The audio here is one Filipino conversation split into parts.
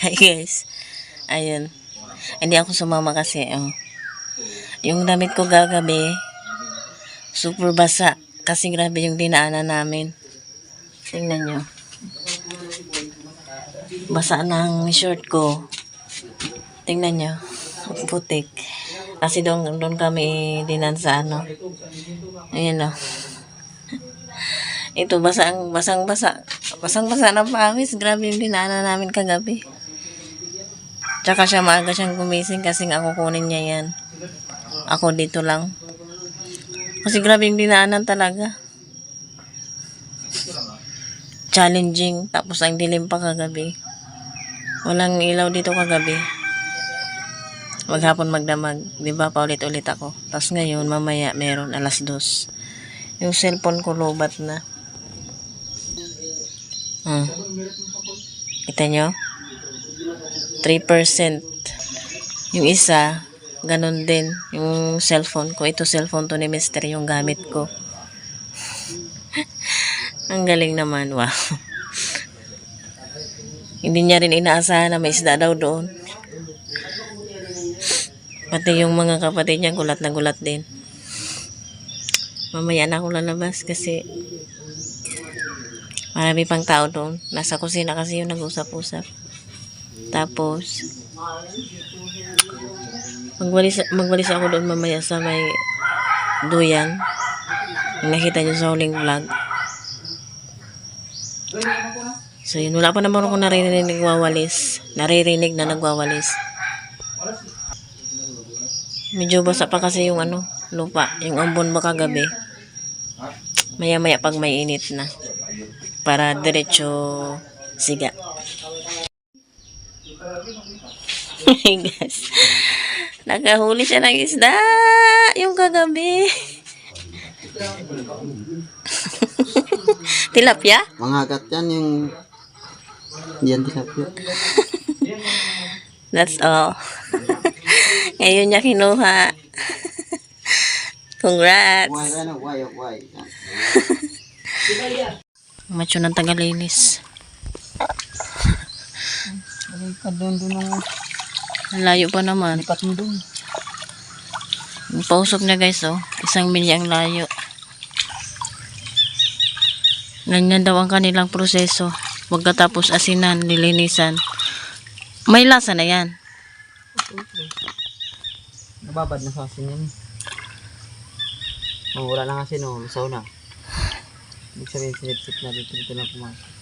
Hi guys. Ayun. Hindi ako sumama kasi. Yung damit ko gagabi, super basa. Kasi grabe yung dinaanan namin. Tingnan nyo. Basa ng short ko. Tingnan nyo. Putik. Kasi doon kami dinan sa ano. Ayan o. Ito basang-basa. Basang-basa ng pawis. Grabe yung dinaanan namin kagabi. Tsaka siya maaga siyang gumising kasi ako kunin niya yan. Ako dito lang. Kasi grabe yung dinaanan talaga. Challenging. Tapos ang dilim pa kagabi. Walang ilaw dito kagabi. Maghapon magdamag. Diba paulit-ulit ako. Tapos ngayon mamaya meron 2:00. Yung cellphone ko lobat na. Kita nyo? 3%. Yung isa, ganun din. Yung cellphone ko. Ito cellphone to ni Mister yung gamit ko. Ang galing naman. Wow. Hindi niya rin inaasahan na may isda daw doon. Pati yung mga kapatid niya gulat na gulat din. Mamaya na ako lalabas kasi marami pang tao doon. Nasa kusina kasi yung nag-usap-usap. Tapos magwalis ako doon mamaya sa may duyan. Nakita niyo sa huling vlog. So yun, wala pa naman ako naririnig na nagwawalis. Medyo basa pa kasi yung lupa, yung ambon ba kagabi. Maya-maya pag may init na. Para diretso siga. Guys, nakahuli siya ng isda yung kagabi. Tilapia? Mangagat yan yung yan tilapia. That's all. Ngayon niya kinuha. Congrats. Why? Macho ng Tagalinis. Ka doon Layo pa naman. lipat mo doon. Yung pausok niya guys, 1 milya ang layo. Ganyan daw ang kanilang proseso. Pagkatapos asinan, nilinisan. May lasa na yan. Nababad na sa asin yan. Wala na kasi lusaw na. Ibig sabihin sinipsip na dito na pumasok.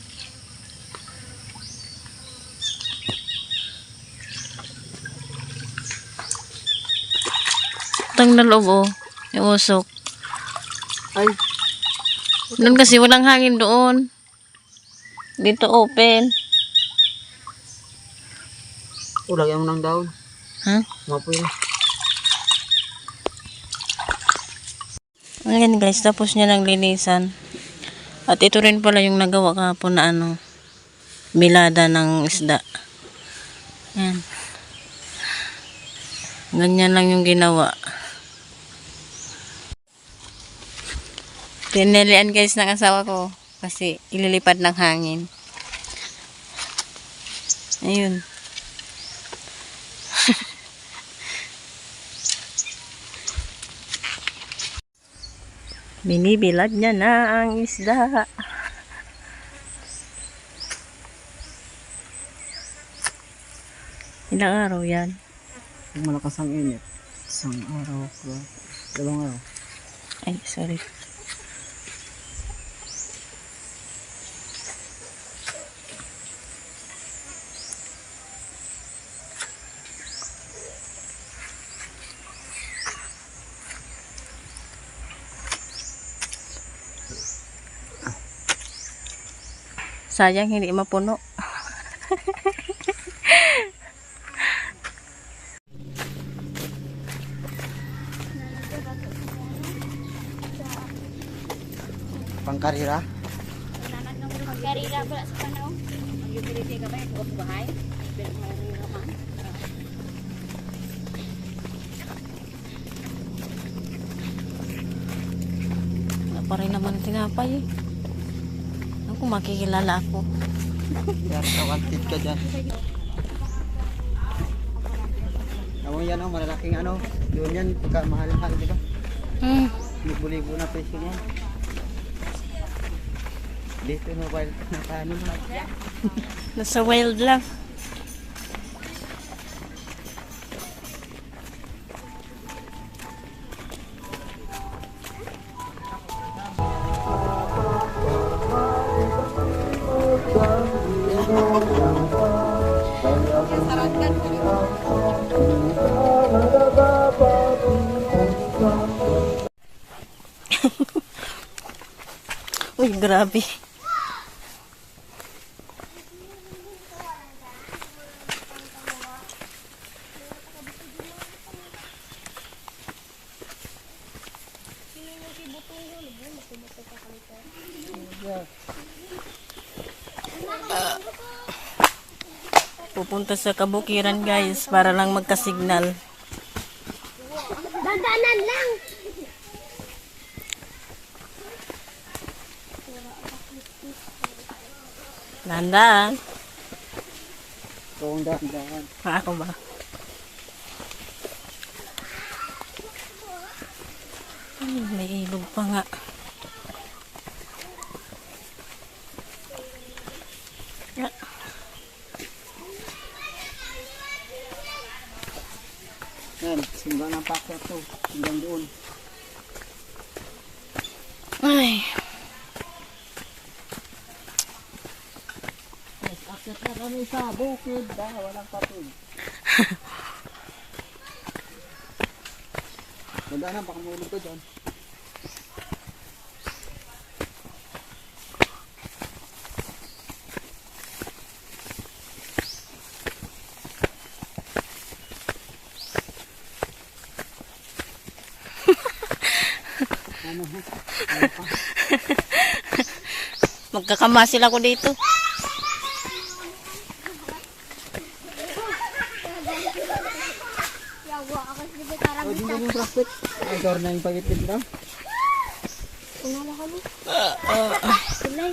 Tang na loob yung usok. Ay, Doon kasi walang hangin doon. Dito open. lagyan mo ng daon. Ha? Mapoy na. Ayan guys, tapos niya ng linisan. At ito rin pala yung nagawa kahapon na bilada ng isda. Ayan. Ganyan lang yung ginawa. Tinilian guys ng asawa ko kasi ililipad ng hangin. Ayun. Binibilad niya na ang isda. Ilang araw yan? Pag malakas ang init, 1 araw, 2 araw. Ay, sorry. Sayang hindi mapuno. Pangkarira? Karira pula sa panahon. Mag-utility ka ba? Huwag bahay. Wala pa rin naman tinapay. Ako makikilala ako. Kaya tawantit ka dyan. Tama yan, oh, malalaking ano. Yun yan, pagka mahal-mahal, di ba? Hmm. Libo-libo na presyo niyan. Dito no, wild na paano na. Nasa wild lang. Uy, grabe. Pupunta sa kabukiran guys para lang magka-signal. Dandanan lang. Dahan-dahan. Kung dahan-dahan. Ako ba? Ay, may ilog pa nga. Ah. Yan, simba ng packet to. Hanggang doon. Ay, Yes, akit na kami sa bukid. Walang patid. Ganda na, baka mahulog ka dyan. Ano ha? Ano pa? magkakamasil ako dito. Yawa ako sa gitara. O, di na yung plastic. Ay, door na yung pagipit na. Unala ka mo. Silay.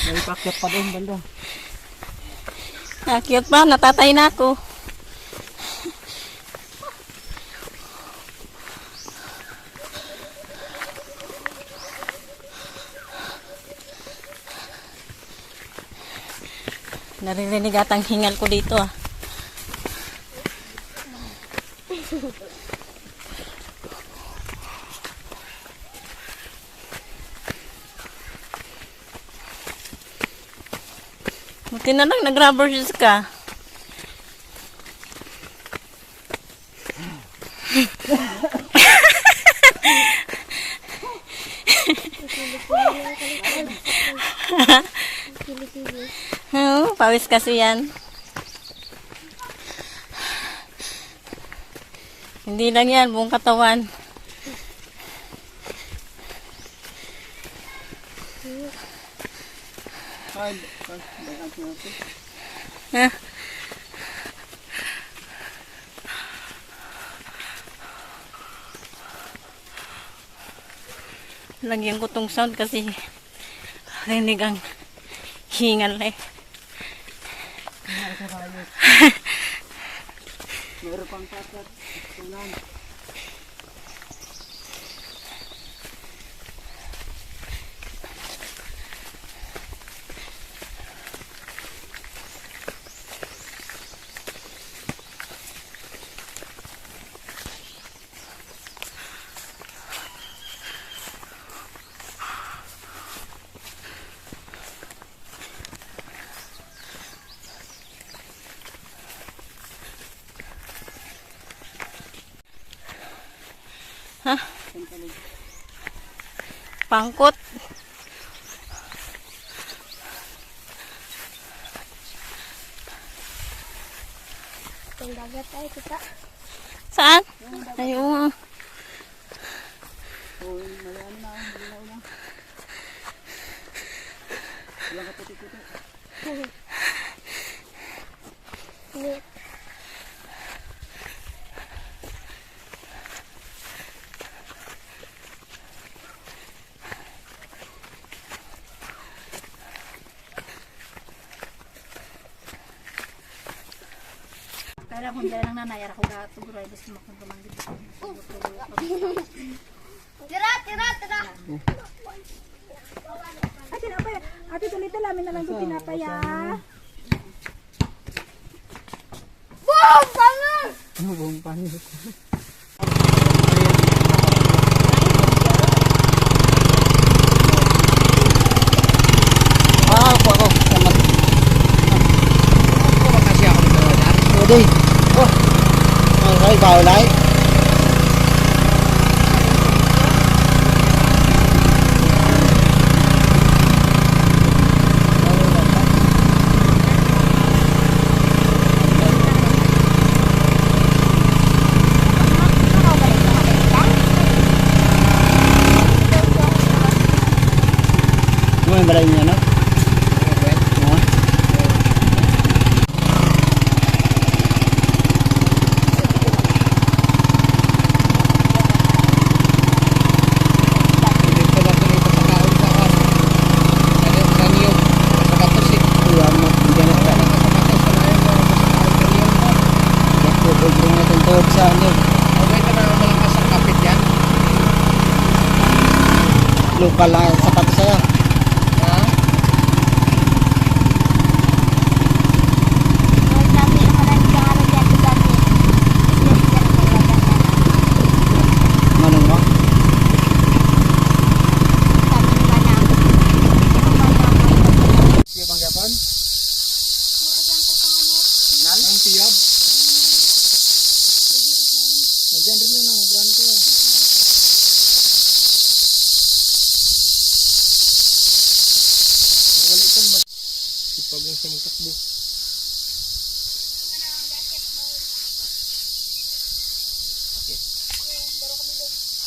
May packet pa doon, banda. Ah, cute pa, natatay na ako. Naririnig atang hingal ko dito ah. Buti na lang nag-rubber shoes ka. Pawis kasi yan. Hindi lang yan, buong katawan. Ha? Lagyan ko tong sound kasi rinig ang hingal eh. Meron pang packet. Tulan. Ha? Pangkot. Yung dagat ay kita. Saan? Ayun. Oh, malayaan na. Malinaw na. Walang kaputi-puti. ra kung dala ng nanay, ara ko gato, bro, ay basta makuntumang dito. Tira! Ay, tinapay. Ate, tuloy-tuloy namin na lang ito tinapay, ah. Buong panis. Ako. Salamat. Ako makasya ako dito na. Uday. Oh. Ay, baulay. Ano yung balay niya, no? Oo. Iwan mo, hindi na pa. Bubog natin tuhod sa ano. Lokal lang ang sapatos sa'yo. Manong mo? Siya bang gapon? Signal? Ang tiyab? Nandiyan rin yun ang brand ko. Sipag yung sa magtakbo.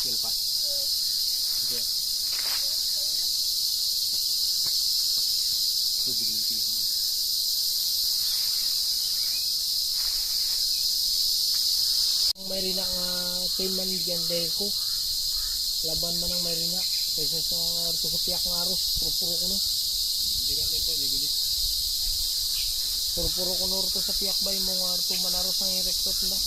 Silpat. Sige. Tubig-tubig. Ang Mayrina nga team man dyan dahil ko. Laban man ang Mayrina. Kaysa sa arto sa piyak ng aros. Puro-puro ko no. Hindi ka dito, ligulis. Puro-puro ko no sa piyak ba yung mga arto manaros ang irektot na.